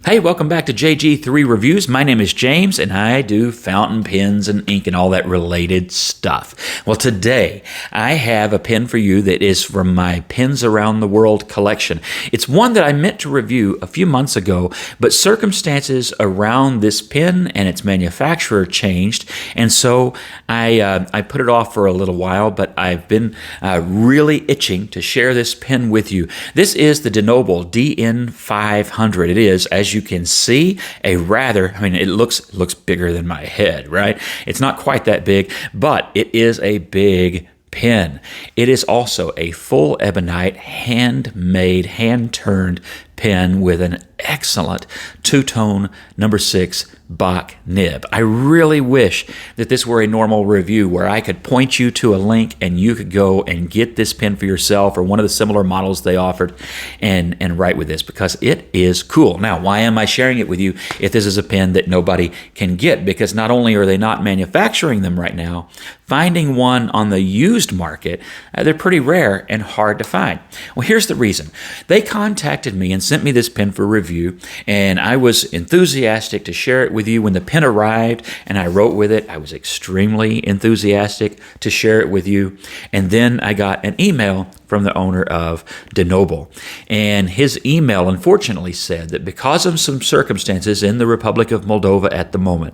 Hey, welcome back to JG3 Reviews. My name is James, and I do fountain pens and ink and all that related stuff. Well, today I have a pen for you that is from my Pens Around the World collection. It's one that I meant to review a few months ago, but circumstances around this pen and its manufacturer changed, and so I put it off for a little while, but I've been really itching to share this pen with you. This is the DeNobil DN500. It is, as you can see, a rather, it looks bigger than my head, right? It's not quite that big, but it is a big pen. It is also a full Ebonite, handmade, hand-turned pen with an excellent two-tone number 6 Bach nib. I really wish that this were a normal review where I could point you to a link and you could go and get this pen for yourself or one of the similar models they offered and write with this, because it is cool. Now, why am I sharing it with you if this is a pen that nobody can get? Because not only are they not manufacturing them right now, finding one on the used market, they're pretty rare and hard to find. Well, here's the reason. They contacted me and sent me this pen for review, and I was enthusiastic to share it with you when the pen arrived, and I wrote with it. I was extremely enthusiastic to share it with you, and then I got an email from the owner of DeNobil, and his email unfortunately said that because of some circumstances in the Republic of Moldova at the moment,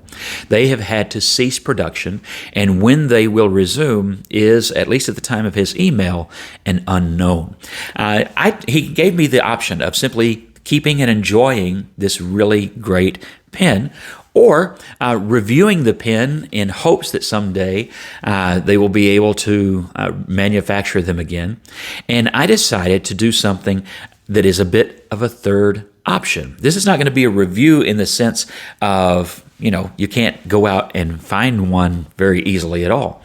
they have had to cease production, and when they will resume is, at least at the time of his email, an unknown. He gave me the option of simply keeping and enjoying this really great pen, or reviewing the pen in hopes that someday they will be able to manufacture them again. And I decided to do something that is a bit of a third option. This is not going to be a review in the sense of, you can't go out and find one very easily at all.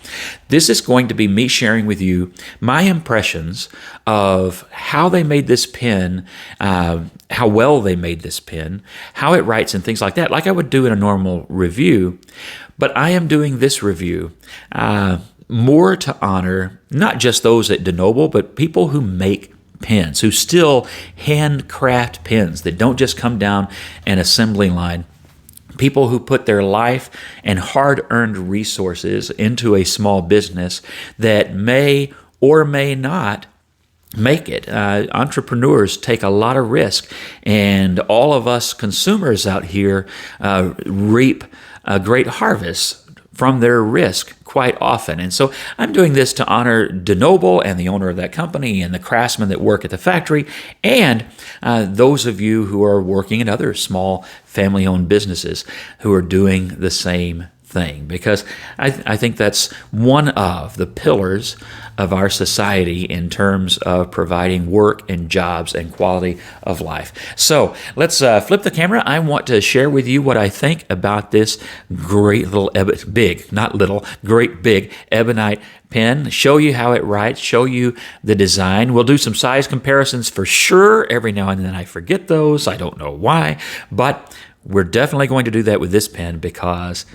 This is going to be me sharing with you my impressions of how they made this pen, how well they made this pen, how it writes and things like that, like I would do in a normal review. But I am doing this review more to honor not just those at DeNobil, but people who make pens, who still handcraft pens that don't just come down an assembly line. People who put their life and hard-earned resources into a small business that may or may not make it. Entrepreneurs take a lot of risk, and all of us consumers out here reap a great harvest from their risk quite often. And so I'm doing this to honor DeNobil and the owner of that company and the craftsmen that work at the factory, and those of you who are working in other small family-owned businesses who are doing the same thing, because I think that's one of the pillars of our society in terms of providing work and jobs and quality of life. So let's flip the camera. I want to share with you what I think about this great little, great big Ebonite pen, show you how it writes, show you the design. We'll do some size comparisons for sure. Every now and then I forget those. I don't know why, but we're definitely going to do that with this pen because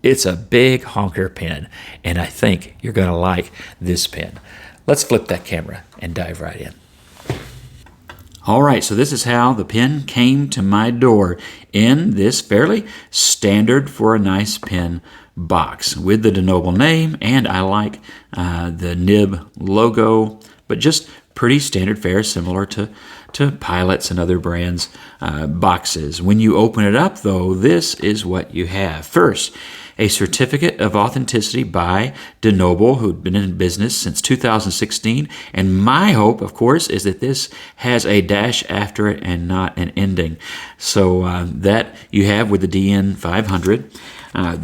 it's a big honker pen, and I think you're going to like this pen. Let's flip that camera and dive right in. All right, so this is how the pen came to my door in this fairly standard for a nice pen box with the DeNobil name, and I like the nib logo, but just pretty standard fare, similar to Pilot's and other brands' boxes. When you open it up, though, this is what you have. First, a certificate of authenticity by DeNobil, who'd been in business since 2016. And my hope, of course, is that this has a dash after it and not an ending. So that you have with the DN500.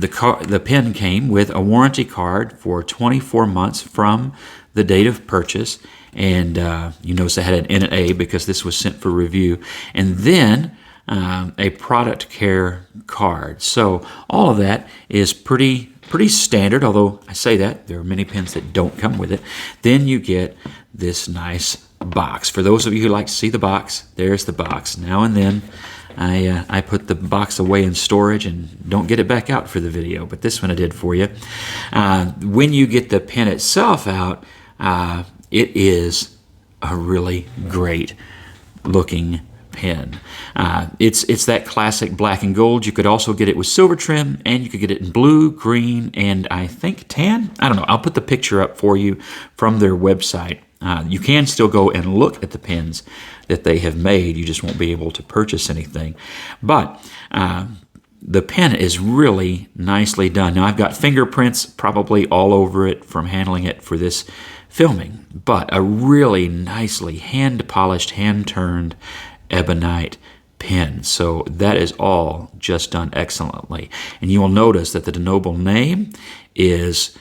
The pen came with a warranty card for 24 months from the date of purchase. And you notice I had an NA because this was sent for review. And then a product care card. So all of that is pretty standard, although I say that, there are many pens that don't come with it. Then you get this nice box. For those of you who like to see the box, there's the box. Now and then I put the box away in storage and don't get it back out for the video, but this one I did for you. When you get the pen itself out, it is a really great looking pen. It's that classic black and gold. You could also get it with silver trim, and you could get it in blue, green, and I think tan. I don't know. I'll put the picture up for you from their website. You can still go and look at the pens that they have made. You just won't be able to purchase anything. But the pen is really nicely done. Now, I've got fingerprints probably all over it from handling it for this filming, but a really nicely hand-polished, hand-turned Ebonite pen. So that is all just done excellently. And you will notice that the DeNobil name is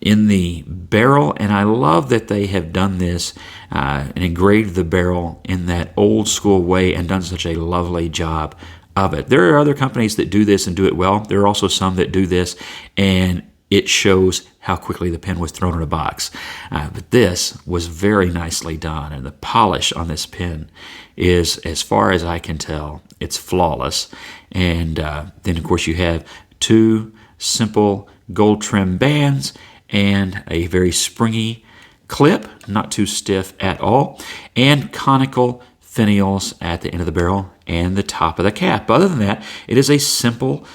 in the barrel, and I love that they have done this and engraved the barrel in that old school way and done such a lovely job of it. There are other companies that do this and do it well. There are also some that do this and it shows how quickly the pen was thrown in a box. But this was very nicely done, and the polish on this pen is, as far as I can tell, it's flawless. And then, of course, you have two simple gold trim bands and a very springy clip, not too stiff at all, and conical finials at the end of the barrel and the top of the cap. Other than that, it is a simple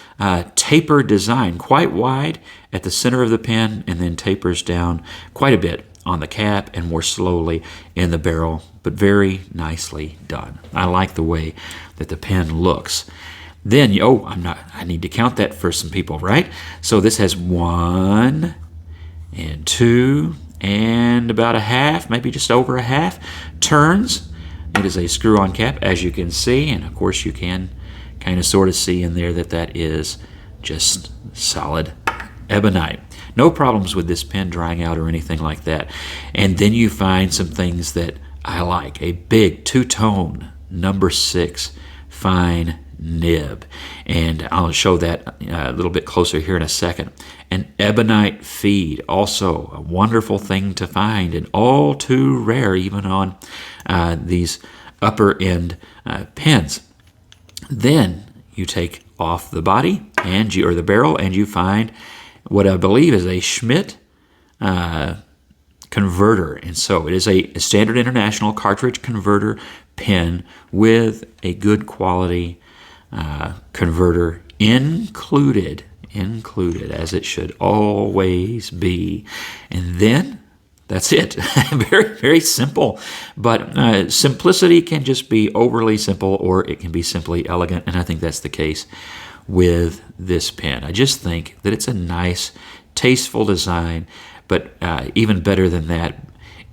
taper design, quite wide at the center of the pen, and then tapers down quite a bit on the cap and more slowly in the barrel, but very nicely done. I like the way that the pen looks. Then, I need to count that for some people, right? So this has 1 and 2 and about a half, maybe just over a half turns. It is a screw-on cap, as you can see, and of course you can kind of sort of see in there that is just solid Ebonite. No problems with this pen drying out or anything like that. And then you find some things that I like. A big two-tone number 6 fine nib, and I'll show that a little bit closer here in a second. An Ebonite feed, also a wonderful thing to find and all too rare even on these upper end pens. Then you take off the body or the barrel, and you find what I believe is a Schmidt converter. And so it is a standard international cartridge converter pen with a good quality converter included, as it should always be. And then that's it. Very, very simple. But simplicity can just be overly simple, or it can be simply elegant, and I think that's the case with this pen. I just think that it's a nice, tasteful design, but even better than that,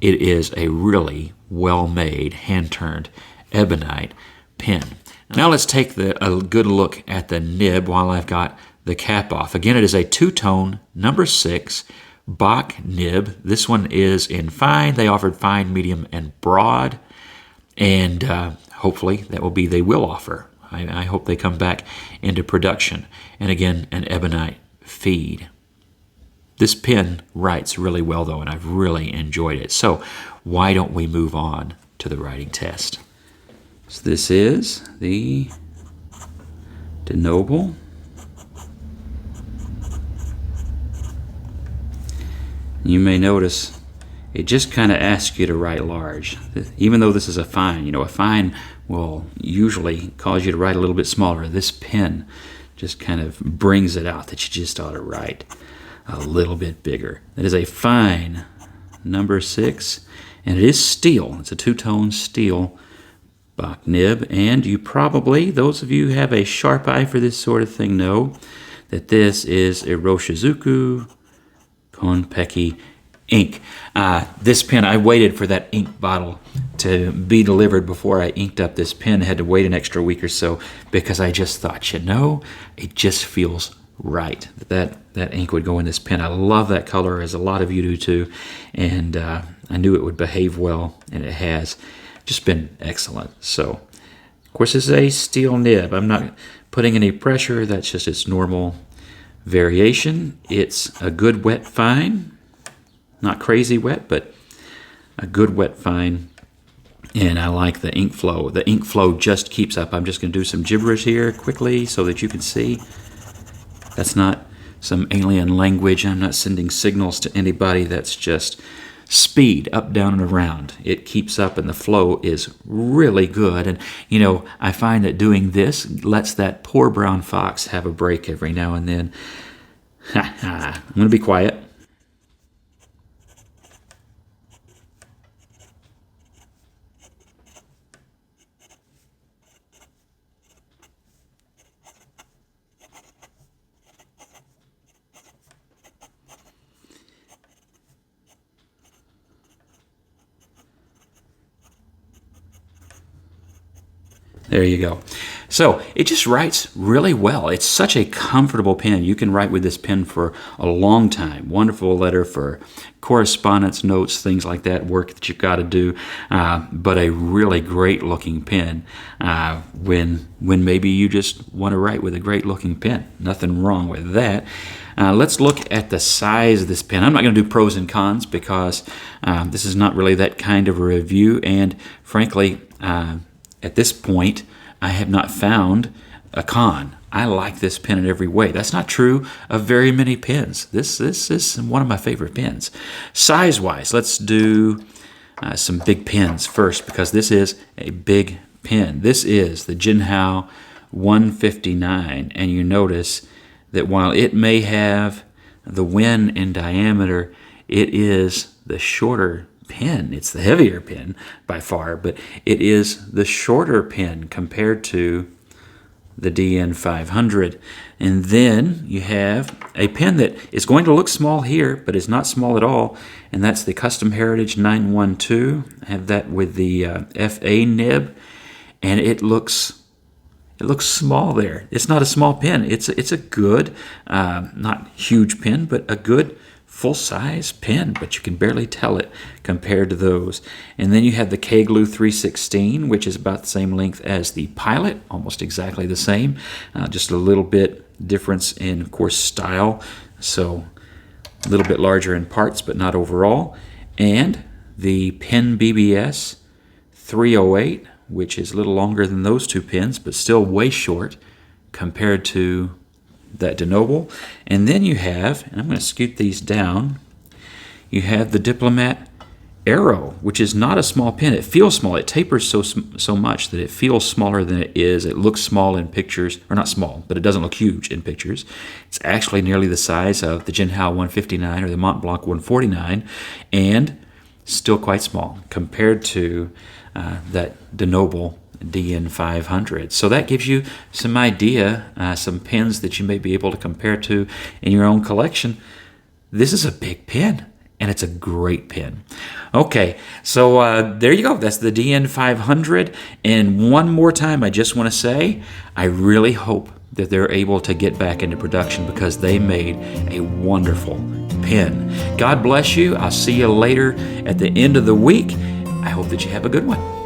it is a really well-made, hand-turned Ebonite pen. Now let's take a good look at the nib while I've got the cap off. Again, it is a two-tone number 6 Bach nib. This one is in fine. They offered fine, medium, and broad, and hopefully they will offer. I hope they come back into production. And again, an Ebonite feed. This pen writes really well, though, and I've really enjoyed it. So why don't we move on to the writing test? So this is the DeNobil. You may notice it just kind of asks you to write large. Even though this is a fine, a fine will usually cause you to write a little bit smaller. This pen just kind of brings it out that you just ought to write a little bit bigger. That is a fine number 6, and it is steel. It's a two-tone steel Bach nib, and you probably, those of you who have a sharp eye for this sort of thing, know that this is Iroshizuku kon-peki ink. This pen, I waited for that ink bottle to be delivered before I inked up this pen. I had to wait an extra week or so because I just thought, it just feels right that ink would go in this pen. I love that color, as a lot of you do too, and I knew it would behave well, and it has just been excellent. So, of course, this is a steel nib. I'm not putting any pressure. That's just its normal variation. It's a good wet fine, not crazy wet, but a good wet fine. And I like the ink flow. The ink flow just keeps up. I'm just going to do some gibberish here quickly so that you can see. That's not some alien language. I'm not sending signals to anybody. That's just speed up, down, and around. It keeps up, and the flow is really good. And, I find that doing this lets that poor brown fox have a break every now and then. I'm going to be quiet. There you go. So it just writes really well. It's such a comfortable pen. You can write with this pen for a long time. Wonderful letter for correspondence, notes, things like that, work that you've got to do. But a really great looking pen when maybe you just want to write with a great looking pen. Nothing wrong with that. Let's look at the size of this pen. I'm not going to do pros and cons because this is not really that kind of a review. And frankly, at this point, I have not found a con. I like this pen in every way. That's not true of very many pens. This is one of my favorite pens. Size-wise, let's do some big pens first because this is a big pen. This is the Jinhao 159, and you notice that while it may have the Wen in diameter, it is the shorter pen. It's the heavier pen by far, but it is the shorter pen compared to the DN500. And then you have a pen that is going to look small here, but is not small at all, and that's the Custom Heritage 912. I have that with the FA nib, and it looks small there. It's not a small pen. It's a good, not huge pen, but a good full-size pen, but you can barely tell it compared to those. And then you have the Keglu 316, which is about the same length as the Pilot, almost exactly the same, just a little bit difference in, of course, style, so a little bit larger in parts, but not overall. And the Pen BBS 308, which is a little longer than those two pens, but still way short compared to that DeNobil. And then you have, and I'm going to scoot these down, you have the Diplomat Aero, which is not a small pen. It feels small. It tapers so much that it feels smaller than it is. It looks small in pictures, or not small, but it doesn't look huge in pictures. It's actually nearly the size of the Jinhao 159 or the Mont Blanc 149, and still quite small compared to that DeNobil DN500. So that gives you some idea, some pens that you may be able to compare to in your own collection. This is a big pen, and it's a great pen. Okay, so there you go. That's the DN500. And one more time, I just want to say, I really hope that they're able to get back into production because they made a wonderful pen. God bless you. I'll see you later at the end of the week. I hope that you have a good one.